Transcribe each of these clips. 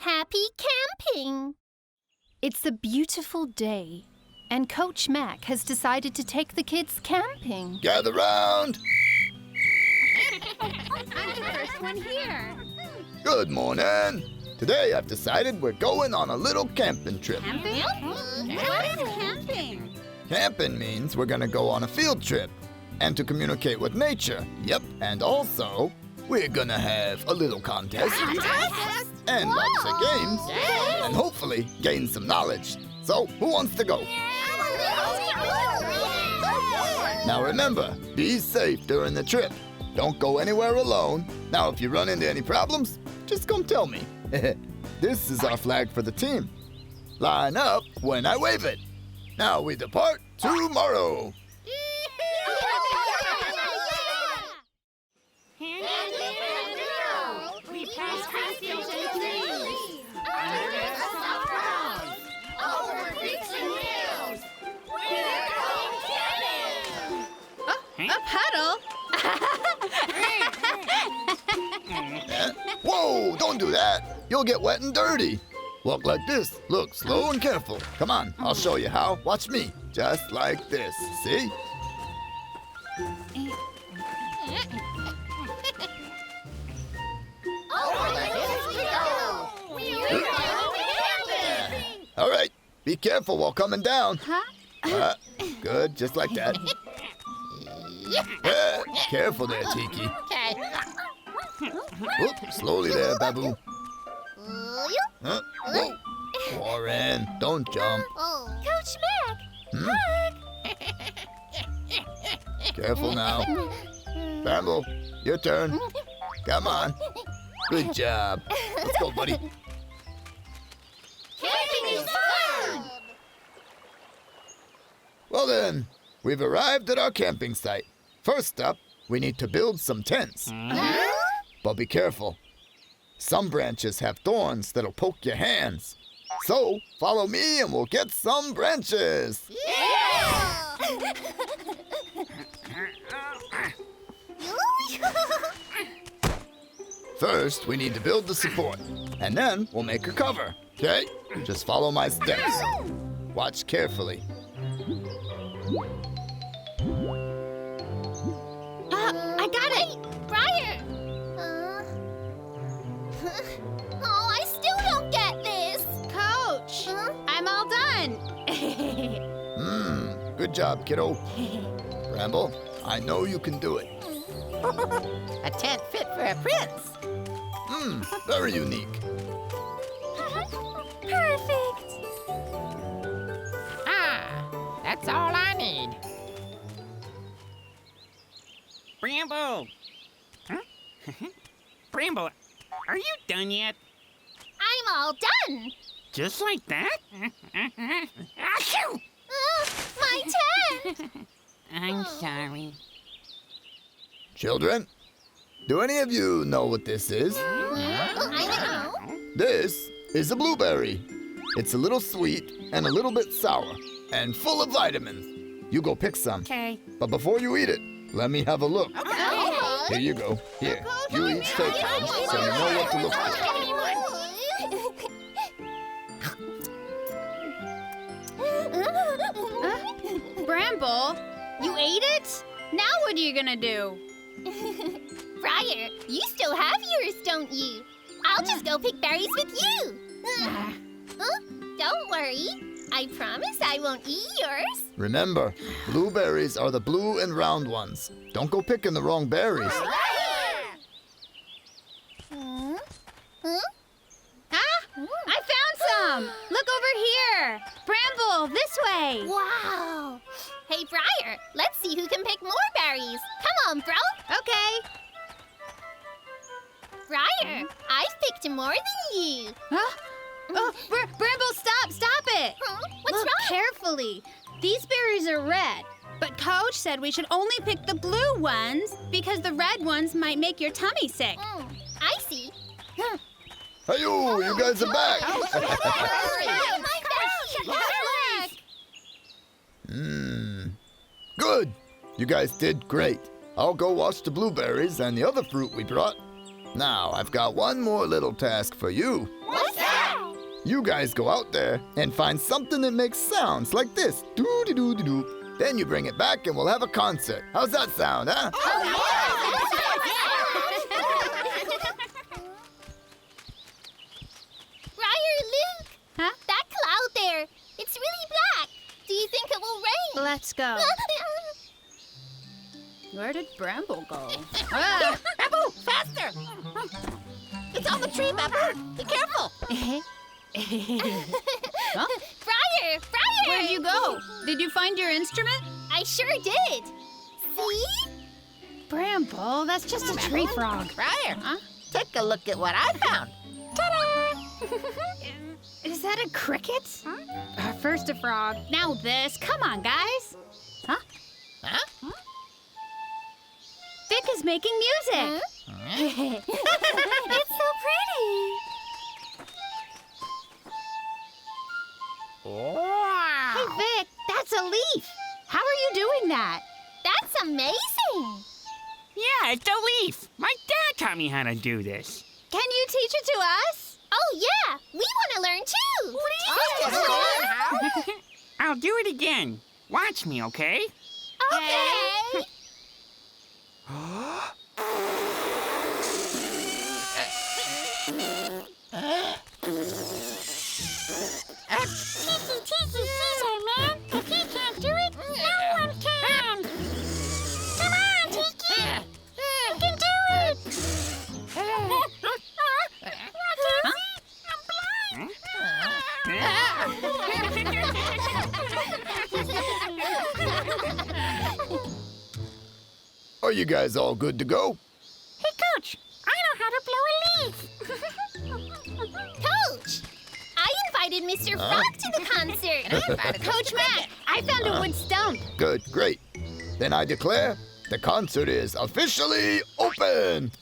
Happy camping! It's a beautiful day, and Coach Mac has decided to take the kids camping. Gather round! I'm the first one here. Good morning! Today I've decided we're going on a little camping trip. Camping? What is camping? Camping means we're gonna go on a field trip and to communicate with nature. Yep, and also we're gonna have a little contest and lots of games and hopefully gain some knowledge. So, who wants to go? Now remember, be safe during the trip. Don't go anywhere alone. Now, if you run into any problems, just come tell me. This is our flag for the team. Line up when I wave it. Now we depart tomorrow. We pass fields and trees, under the soft ground, over creeks and hills. We're going camping. A puddle? Whoa, don't do that. You'll get wet and dirty. Walk like this. Look, slow and careful. Come on, I'll show you how. Watch me. Just like this. See? Over the hills we go. We're going camping. All right, be careful while coming down. Huh? Good, just like that. Careful there, Tiki. Okay. Whoop, slowly there, Babu. Huh? Whoa. Warren, don't jump. Coach Mac! Hmm? Careful now. Bramble, your turn. Come on. Good job. Let's go, buddy. Camping is fun. Well then, we've arrived at our camping site. First up, we need to build some tents. But be careful. Some branches have thorns that'll poke your hands. So, follow me and we'll get some branches. First, we need to build the support, and then we'll make a cover. Okay? Just follow my steps. Watch carefully. I got it! Briar! Oh, I still don't get this. Coach, I'm all done. Good job, kiddo. Bramble, I know you can do it. A tent fit for a prince. Very unique. Perfect. That's all I need. Bramble! Huh? Bramble, are you done yet? I'm all done. Just like that? Achoo! My tent. I'm sorry. Children, do any of you know what this is? I know. This is a blueberry. It's a little sweet and a little bit sour and full of vitamins. You go pick some. Okay. But before you eat it, let me have a look. Okay. Here you go. Here, you each take one so you know what to look for. Bramble, you ate it? Now what are you gonna do? Briar, you still have yours, don't you? I'll just go pick berries with you. Don't worry. I promise I won't eat yours. Remember, blueberries are the blue and round ones. Don't go picking the wrong berries. I found some! Look over here! Bramble, this way! Wow. Hey, Briar, let's see who can pick more berries. Come on, bro. Okay. Briar, I've picked more than you. Huh? Oh, Bramble, stop it! What's Look wrong? carefully. These berries are red, but Coach said we should only pick the blue ones because the red ones might make your tummy sick. I see. Hey, you guys are back. Oh my gosh! Good. You guys did great. I'll go wash the blueberries and the other fruit we brought. Now, I've got one more little task for you. What's that? You guys go out there and find something that makes sounds like this. Doo-doo-doo-doo-doo. Then you bring it back and we'll have a concert. How's that sound, huh? Briar, look! Huh? That cloud there, it's really black. Do you think it will rain? Let's go. Where did Bramble go? Ah! Bamboo, faster! It's on the tree, Bamboo. Be careful. Briar! Briar! Where'd you go? Did you find your instrument? I sure did. See? Bramble, that's just a tree frog. Briar, Huh? take a look at what I found. Is that a cricket? First a frog, now this. Come on, guys. Huh? Huh? Vic is making music. It's so pretty. Wow. Hey, Vic, that's a leaf. How are you doing that? That's amazing. Yeah, it's a leaf. My dad taught me how to do this. Can you teach it to us? Oh, yeah. We want to learn, too. I'll do it again. Watch me, okay? Okay. Tiki, Caesar, man. If he can't do it, no one can. Come on, Tiki. You can do it. I can't see. I'm blind. Are you guys all good to go? Hey, Coach, I know how to blow a leaf. Coach, I invited Mr. Frog to the concert. Coach Matt, I found a wood stump. Good, great. Then I declare the concert is officially open.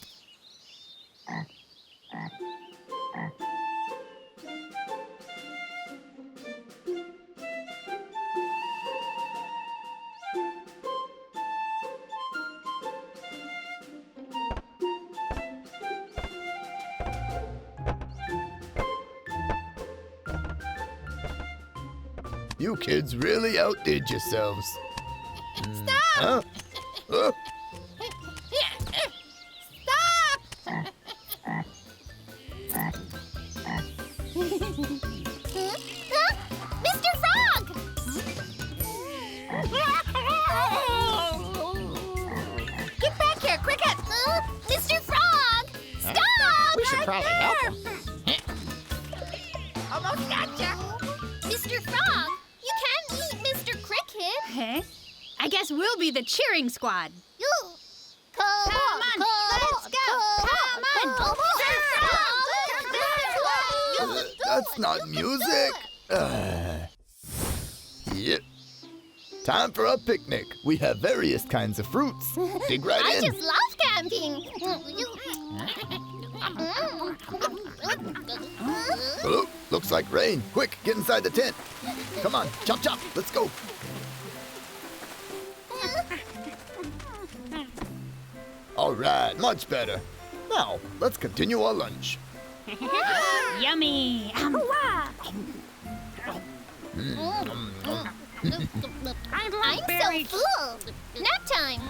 You kids really outdid yourselves. Stop! Huh? Mr. Frog! Get back here, Cricket. Mr. Frog! Stop! We should probably help him. Almost gotcha. Mr. Frog, you can't eat Mr. Cricket. Hey, I guess we'll be the cheering squad. Come on, let's go. Come on. That's not music. Yep. Time for a picnic. We have various kinds of fruits. Dig right I in. just love camping. Oh, looks like rain. Quick, get inside the tent. Come on, chop chop. Let's go. All right, much better. Now, let's continue our lunch. Yummy. I love I'm berries. so full. Nap time.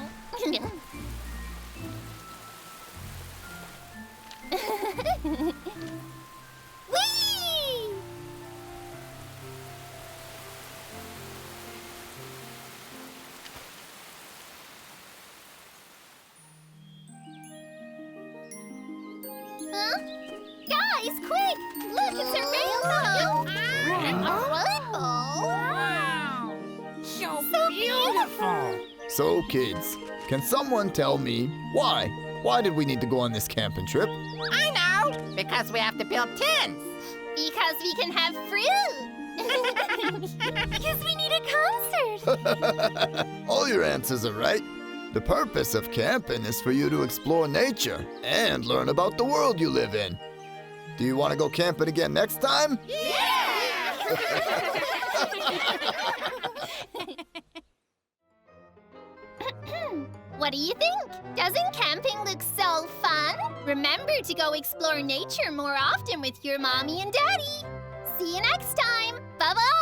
Whee! Huh? Guys, quick! Look, it's a rainbow! Wow. So beautiful. So, kids, can someone tell me why? Why did we need to go on this camping trip? I know. Because we have to build tents. Because we can have fruit. Because we need a concert. All your answers are right. The purpose of camping is for you to explore nature and learn about the world you live in. Do you want to go camping again next time? What do you think? Doesn't camping look so fun? Remember to go explore nature more often with your mommy and daddy. Bubble!